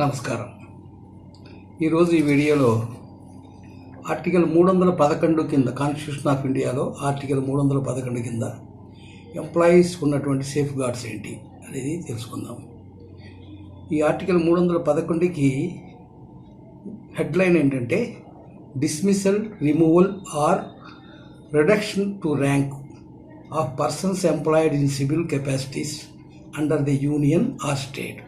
నమస్కారం. ఈరోజు ఈ వీడియోలో ఆర్టికల్ 311 కింద కాన్స్టిట్యూషన్ ఆఫ్ ఇండియాలో ఆర్టికల్ 311 కింద ఎంప్లాయీస్ ఉన్నటువంటి సేఫ్ గార్డ్స్ ఏంటి అనేది తెలుసుకుందాం. ఈ ఆర్టికల్ 311కి హెడ్లైన్ ఏంటంటే dismissal, removal or reduction to rank of persons employed in civil capacities under the union or state.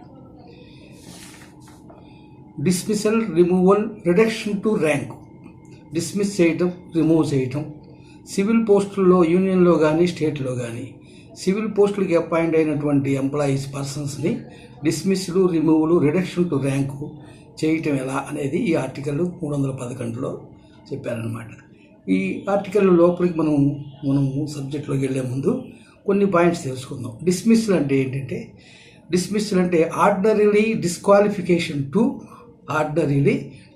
Dismissal, removal, reduction to rank, dismiss చేయటం, రిమూవ్ చేయటం. సివిల్ పోస్టుల్లో యూనియన్లో కానీ స్టేట్లో కానీ సివిల్ పోస్టులకి అపాయింట్ అయినటువంటి ఎంప్లాయీస్ పర్సన్స్ని డిస్మిస్లు, రిమూవల్, రిడక్షన్ టు ర్యాంకు చేయటం ఎలా అనేది ఈ ఆర్టికల్ 311లో చెప్పారనమాట. ఈ ఆర్టికల్ లోపలికి మనము సబ్జెక్ట్లోకి వెళ్ళే ముందు కొన్ని పాయింట్స్ తెలుసుకుందాం. డిస్మిస్లు అంటే ఏంటంటే, డిస్మిస్లు అంటే ordinary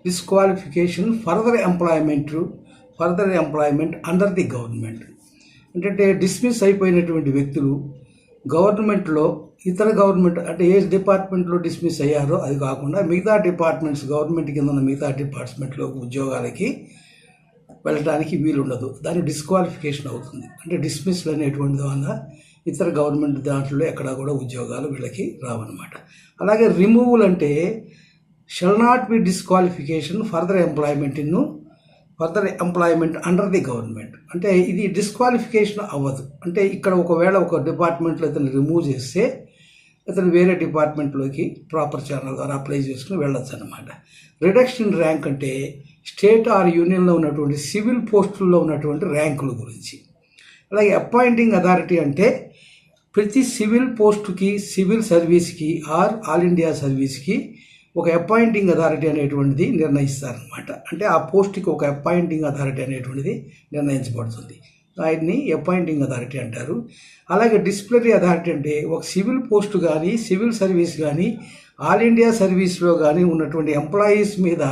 disqualification further employment under the government. అంటే డిస్మిస్ అయిపోయినటువంటి వ్యక్తులు గవర్నమెంట్లో ఇతర గవర్నమెంట్ అంటే ఏ డిపార్ట్మెంట్లో డిస్మిస్ అయ్యారో అది కాకుండా మిగతా డిపార్ట్మెంట్స్, గవర్నమెంట్ కింద ఉన్న మిగతా డిపార్ట్మెంట్లో ఉద్యోగాలకి వెళ్ళడానికి వీలుండదు. దాని డిస్క్వాలిఫికేషన్ అవుతుంది. అంటే డిస్మిస్లు అనేటువంటి వల్ల ఇతర గవర్నమెంట్ దాంట్లో ఎక్కడా కూడా ఉద్యోగాలు వీళ్ళకి రావన్నమాట. అలాగే రిమూవల్ అంటే shall not be disqualification further employment under the government. అంటే ఇది డిస్క్వాలిఫికేషన్ అవ్వదు. అంటే ఇక్కడ ఒకవేళ ఒక డిపార్ట్మెంట్లో ఇతను రిమూవ్ చేస్తే ఇతను వేరే డిపార్ట్మెంట్లోకి ప్రాపర్ ఛానల్ ద్వారా అప్లై చేసుకుని వెళ్ళొచ్చు అనమాట. రిడక్షన్ ర్యాంక్ అంటే స్టేట్ ఆర్ యూనియన్లో ఉన్నటువంటి సివిల్ పోస్టుల్లో ఉన్నటువంటి ర్యాంకుల గురించి. అలాగే అపాయింటింగ్ అథారిటీ అంటే ప్రతి సివిల్ పోస్టుకి, సివిల్ సర్వీస్కి ఆర్ ఆల్ ఇండియా సర్వీస్కి ఒక అపాయింటింగ్ అథారిటీ అనేటువంటిది నిర్ణయిస్తారనమాట. అంటే ఆ పోస్ట్కి ఒక అపాయింటింగ్ అథారిటీ అనేటువంటిది నిర్ణయించబడుతుంది. ఆయన్ని అపాయింటింగ్ అథారిటీ అంటారు. అలాగే డిసిప్లినరీ అథారిటీ అంటే ఒక సివిల్ పోస్ట్ కానీ, సివిల్ సర్వీస్ కానీ, ఆల్ ఇండియా సర్వీస్లో కానీ ఉన్నటువంటి ఎంప్లాయీస్ మీద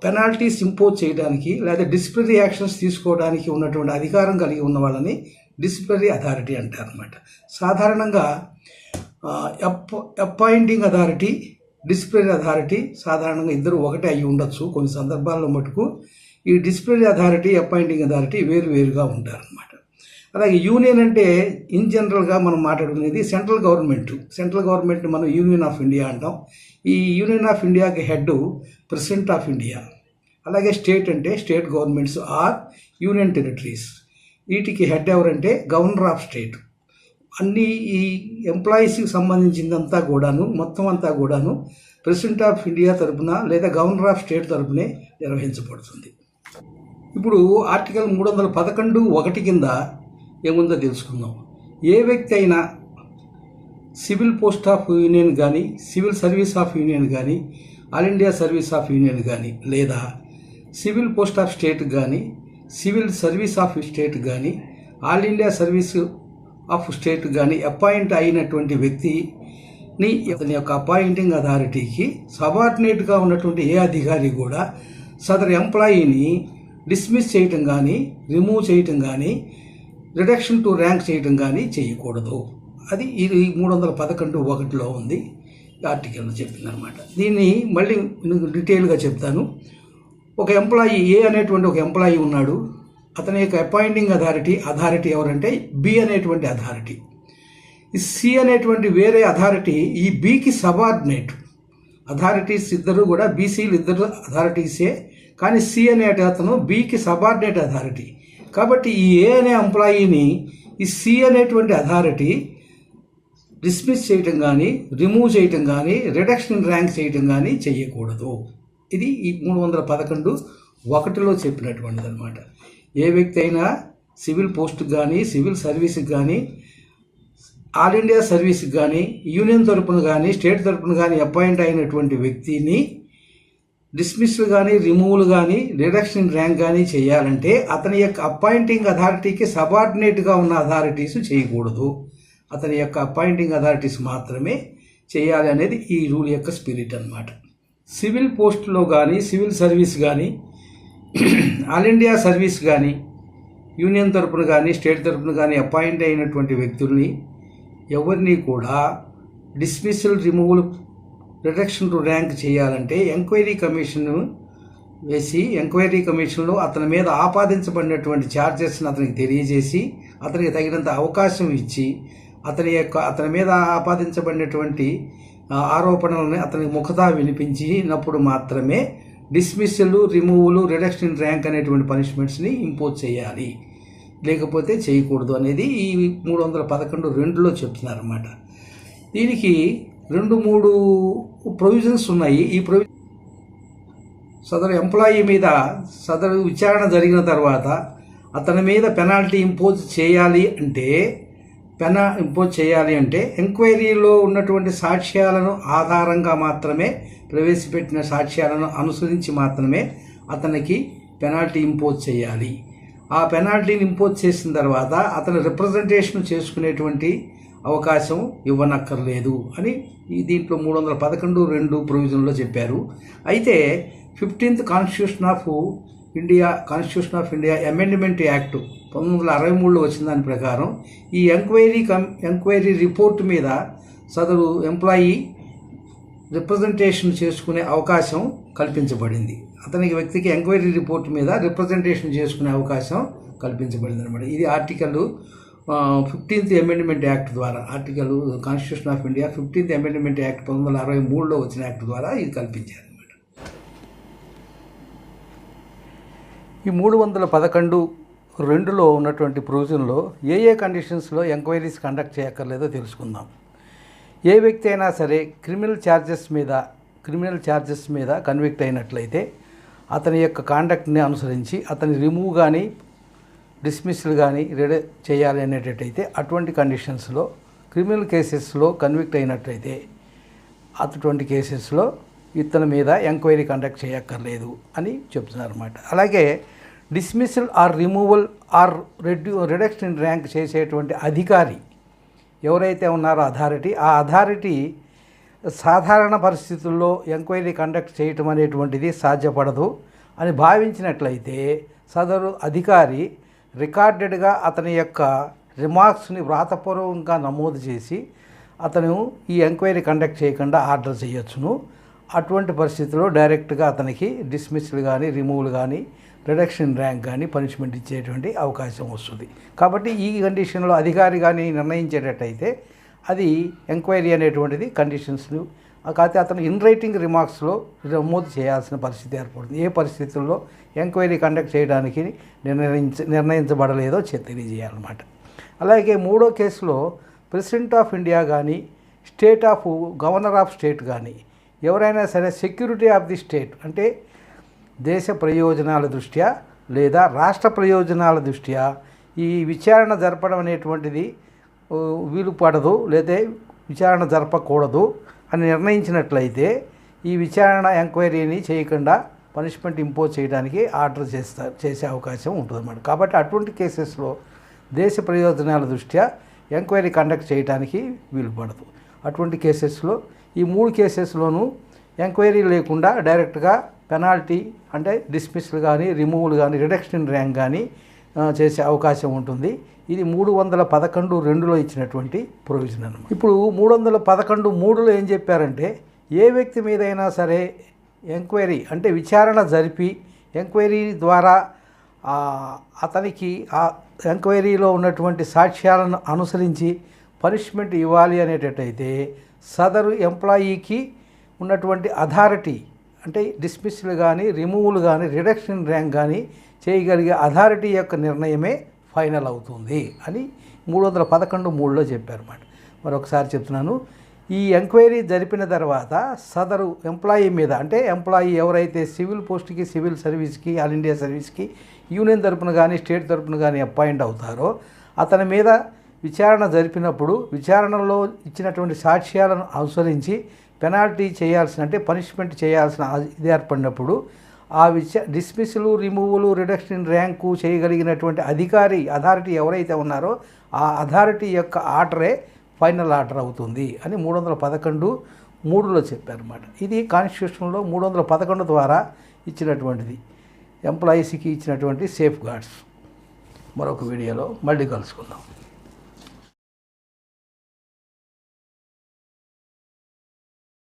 పెనాల్టీస్ ఇంపోజ్ చేయడానికి లేదా డిసిప్లినరీ యాక్షన్స్ తీసుకోవడానికి ఉన్నటువంటి అధికారం కలిగి ఉన్న వాళ్ళని డిసిప్లినరీ అథారిటీ అంటారనమాట. సాధారణంగా అపాయింటింగ్ అథారిటీ, డిసిప్లినరీ అథారిటీ సాధారణంగా ఇద్దరు ఒకటే అయ్యి ఉండొచ్చు. కొన్ని సందర్భాల్లో మటుకు ఈ డిసిప్లినరీ అథారిటీ, అపాయింటింగ్ అథారిటీ వేరుగా ఉంటారనమాట. అలాగే యూనియన్ అంటే ఇన్ జనరల్గా మనం మాట్లాడుకునేది సెంట్రల్ గవర్నమెంట్ మనం యూనియన్ ఆఫ్ ఇండియా అంటాం. ఈ యూనియన్ ఆఫ్ ఇండియాకి హెడ్ ప్రెసిడెంట్ ఆఫ్ ఇండియా. అలాగే స్టేట్ అంటే state governments or union territories. వీటికి హెడ్ ఎవరంటే గవర్నర్ ఆఫ్ స్టేట్. అన్ని ఈ ఎంప్లాయీస్కి సంబంధించిందంతా కూడాను, మొత్తం అంతా కూడాను ప్రెసిడెంట్ ఆఫ్ ఇండియా తరపున లేదా గవర్నర్ ఆఫ్ స్టేట్ తరపునే నిర్వహించబడుతుంది. ఇప్పుడు ఆర్టికల్ 311(1) కింద ఏముందో తెలుసుకుందాం. ఏ వ్యక్తి అయినా సివిల్ పోస్ట్ ఆఫ్ యూనియన్ కానీ, సివిల్ సర్వీస్ ఆఫ్ యూనియన్ కానీ, all India service of union కానీ, లేదా సివిల్ పోస్ట్ ఆఫ్ స్టేట్ కానీ, సివిల్ సర్వీస్ ఆఫ్ స్టేట్ కానీ, all India service of state కానీ అపాయింట్ అయినటువంటి వ్యక్తిని అతని యొక్క అపాయింటింగ్ అథారిటీకి సబార్డినేట్గా ఉన్నటువంటి ఏ అధికారి కూడా సదరు ఎంప్లాయీని డిస్మిస్ చేయటం కానీ, రిమూవ్ చేయటం కానీ, రిడక్షన్ టు ర్యాంక్ చేయటం కానీ చేయకూడదు. అది ఈ 311(1)లో ఉంది. ఆర్టికల్లో చెప్పిందనమాట. దీన్ని మళ్ళీ డీటెయిల్గా చెప్తాను. ఒక ఎంప్లాయీ ఏ అనేటువంటి ఒక ఎంప్లాయీ ఉన్నాడు. అతని యొక్క అపాయింటింగ్ అథారిటీ ఎవరంటే బి అనేటువంటి అథారిటీ. ఈ సి అనేటువంటి వేరే అథారిటీ ఈ బికి సబార్డినేట్. అథారిటీస్ ఇద్దరు కూడా బీసీలు ఇద్దరు అథారిటీసే, కానీ సి అనే అతను బికి సబార్డినేట్ అథారిటీ. కాబట్టి ఈ ఏ అనే ఎంప్లాయీని ఈ సి అనేటువంటి అథారిటీ డిస్మిస్ చేయటం కానీ, రిమూవ్ చేయటం కానీ, రిడక్షన్ ర్యాంక్ చేయటం కానీ చేయకూడదు. ఇది ఈ 311(1)లో చెప్పినటువంటిది అనమాట. ఏ వ్యక్తి అయినా సివిల్ పోస్ట్కి కానీ, సివిల్ సర్వీస్కి కానీ, ఆల్ ఇండియా సర్వీస్కి కానీ, యూనియన్ తరపున కానీ, స్టేట్ తరపున కానీ అపాయింట్ అయినటువంటి వ్యక్తిని డిస్మిస్లు కానీ, రిమూవల్ కానీ, రిడక్షన్ ర్యాంక్ కానీ చేయాలంటే అతని యొక్క అపాయింటింగ్ అథారిటీకి సబార్డినేట్గా ఉన్న అథారిటీస్ చేయకూడదు. అతని యొక్క అపాయింటింగ్ అథారిటీస్ మాత్రమే చేయాలి అనేది ఈ రూల్ యొక్క స్పిరిట్ అనమాట. సివిల్ పోస్టులో కానీ, సివిల్ సర్వీస్ కానీ, ఆల్ ఇండియా సర్వీస్ కానీ, యూనియన్ తరపున కానీ, స్టేట్ తరపున కానీ అపాయింట్ అయినటువంటి వ్యక్తుల్ని ఎవరిని కూడా dismissal, removal reduction to rank చేయాలంటే ఎంక్వైరీ కమిషన్ వేసి ఎంక్వైరీ కమిషన్లో అతని మీద ఆపాదించబడినటువంటి ఛార్జెస్ని అతనికి తెలియజేసి అతనికి తగినంత అవకాశం ఇచ్చి అతని మీద ఆపాదించబడినటువంటి ఆరోపణలను అతనికి ముఖతా వినిపించినప్పుడు మాత్రమే dismissal, removal, reduction in rank అనేటువంటి పనిష్మెంట్స్ని ఇంపోజ్ చేయాలి, లేకపోతే చేయకూడదు అనేది ఈ 311(2)లో చెప్తున్నారన్నమాట. దీనికి 2-3 ప్రొవిజన్స్ ఉన్నాయి. ఈ సదరు ఎంప్లాయీ మీద సదరు విచారణ జరిగిన తర్వాత అతని మీద పెనాల్టీ ఇంపోజ్ చేయాలి అంటే ఎంక్వైరీలో ఉన్నటువంటి సాక్ష్యాలను ఆధారంగా మాత్రమే, ప్రవేశపెట్టిన సాక్ష్యాలను అనుసరించి మాత్రమే అతనికి పెనాల్టీ ఇంపోజ్ చేయాలి. ఆ పెనాల్టీని ఇంపోజ్ చేసిన తర్వాత అతను రిప్రజెంటేషన్ చేసుకునేటువంటి అవకాశం ఇవ్వనక్కర్లేదు అని దీంట్లో 311(2) ప్రొవిజన్లో చెప్పారు. అయితే 15th constitution of India amendment act 1963లో వచ్చిన దాని ప్రకారం ఈ ఎంక్వైరీ రిపోర్ట్ మీద సదరు ఎంప్లాయీ రిప్రజెంటేషన్ చేసుకునే అవకాశం కల్పించబడింది. వ్యక్తికి ఎంక్వైరీ రిపోర్ట్ మీద రిప్రజెంటేషన్ చేసుకునే అవకాశం కల్పించబడింది అనమాట. ఇది ఆర్టికల్ 15th అమెండ్మెంట్ యాక్ట్ ద్వారా, constitution of India 15th amendment act 1963లో వచ్చిన యాక్ట్ ద్వారా ఇది కల్పించారు అనమాట. ఈ 311(2)లో ఉన్నటువంటి ప్రొవిజన్లో ఏ కండిషన్స్లో ఎంక్వైరీస్ కండక్ట్ చేయక్కర్లేదో తెలుసుకుందాం. ఏ వ్యక్తి అయినా సరే క్రిమినల్ ఛార్జెస్ మీద కన్విక్ట్ అయినట్లయితే అతని యొక్క కాండక్ట్ని అనుసరించి అతని రిమూవ్ కానీ డిస్మిస్లు కానీ చేయాలి అనేటట్టయితే అటువంటి కండిషన్స్లో క్రిమినల్ కేసెస్లో కన్విక్ట్ అయినట్లయితే అటువంటి కేసెస్లో ఇతని మీద ఎంక్వైరీ కండక్ట్ చేయక్కర్లేదు అని చెప్తున్నారు అన్నమాట. అలాగే dismissal or removal or reduction in rank చేసేటువంటి అధికారి ఎవరైతే ఉన్నారో ఆ అథారిటీ సాధారణ పరిస్థితుల్లో ఎంక్వైరీ కండక్ట్ చేయటం అనేటువంటిది సాధ్యపడదు అని భావించినట్లయితే సదరు అధికారి రికార్డెడ్గా అతని యొక్క రిమార్క్స్ని వ్రాతపూర్వకంగా నమోదు చేసి అతను ఈ ఎంక్వైరీ కండక్ట్ చేయకుండా ఆర్డర్ చేయొచ్చును. అటువంటి పరిస్థితుల్లో డైరెక్ట్గా అతనికి డిస్మిస్లు కానీ, రిమూవల్ కానీ, రిడక్షన్ ర్యాంక్ కానీ పనిష్మెంట్ ఇచ్చేటువంటి అవకాశం వస్తుంది. కాబట్టి ఈ కండిషన్లో అధికారి కానీ నిర్ణయించేటట్టయితే అది ఎంక్వైరీ అనేటువంటిది కండిషన్స్ను కాకపోతే అతను ఇన్ రైటింగ్ రిమార్క్స్లో నమోదు చేయాల్సిన పరిస్థితి ఏర్పడుతుంది. ఏ పరిస్థితుల్లో ఎంక్వైరీ కండక్ట్ చేయడానికి నిర్ణయించబడలేదో తెలియజేయాలన్నమాట. అలాగే 3వ కేసులో ప్రెసిడెంట్ ఆఫ్ ఇండియా కానీ, గవర్నర్ ఆఫ్ స్టేట్ కానీ ఎవరైనా సరే సెక్యూరిటీ ఆఫ్ ది స్టేట్ అంటే దేశ ప్రయోజనాల దృష్ట్యా లేదా రాష్ట్ర ప్రయోజనాల దృష్ట్యా ఈ విచారణ జరపడం అనేటువంటిది వీలు పడదు లేదా విచారణ జరపకూడదు అని నిర్ణయించినట్లయితే ఈ విచారణ ఎంక్వైరీని చేయకుండా పనిష్మెంట్ ఇంపోజ్ చేయడానికి ఆర్డర్ చేసే అవకాశం ఉంటుందన్నమాట. కాబట్టి అటువంటి కేసెస్లో దేశ ప్రయోజనాల దృష్ట్యా ఎంక్వైరీ కండక్ట్ చేయడానికి వీలు పడదు. అటువంటి కేసెస్లో ఈ 3 కేసెస్లోనూ ఎంక్వైరీ లేకుండా డైరెక్ట్గా పెనాల్టీ అంటే డిస్మిస్లు కానీ, రిమూవల్ కానీ, రిడక్షన్ ఇన్ ర్యాంక్ కానీ చేసే అవకాశం ఉంటుంది. ఇది 311(2)లో ఇచ్చినటువంటి ప్రొవిజన్ అన్నమాట. ఇప్పుడు 311(3)లో ఏం చెప్పారంటే ఏ వ్యక్తి మీదైనా సరే ఎంక్వైరీ అంటే విచారణ జరిపి ఎంక్వైరీ ద్వారా అతనికి ఆ ఎంక్వైరీలో ఉన్నటువంటి సాక్ష్యాలను అనుసరించి పనిష్మెంట్ ఇవ్వాలి అనేటట్టయితే సదరు ఎంప్లాయీకి ఉన్నటువంటి అథారిటీ అంటే డిస్మిస్లు కానీ, రిమూవల్ కానీ, రిడక్షన్ ర్యాంక్ కానీ చేయగలిగే అథారిటీ యొక్క నిర్ణయమే ఫైనల్ అవుతుంది అని 311(3)లో చెప్పారన్నమాట. మరొకసారి చెప్తున్నాను. ఈ ఎంక్వైరీ జరిపిన తర్వాత సదరు ఎంప్లాయీ మీద అంటే ఎంప్లాయీ ఎవరైతే సివిల్ పోస్ట్కి, సివిల్ సర్వీస్కి, ఆల్ ఇండియా సర్వీస్కి యూనియన్ తరపున కానీ, స్టేట్ తరపున కానీ అపాయింట్ అవుతారో అతని మీద విచారణ జరిపినప్పుడు విచారణలో ఇచ్చినటువంటి సాక్ష్యాలను అనుసరించి పెనాల్టీ చేయాల్సిన అంటే పనిష్మెంట్ చేయాల్సిన ఇది ఏర్పడినప్పుడు ఆ డిస్మిస్లు, రిమూవల్, రిడక్షన్ ర్యాంకు చేయగలిగినటువంటి అథారిటీ ఎవరైతే ఉన్నారో ఆ అథారిటీ యొక్క ఆర్డరే ఫైనల్ ఆర్డర్ అవుతుంది అని 311(3)లో చెప్పారన్నమాట. ఇది కాన్స్టిట్యూషన్లో 311 ద్వారా ఇచ్చినటువంటిది ఎంప్లాయీస్కి ఇచ్చినటువంటి సేఫ్ గార్డ్స్. మరొక వీడియోలో మళ్ళీ కలుసుకుందాం.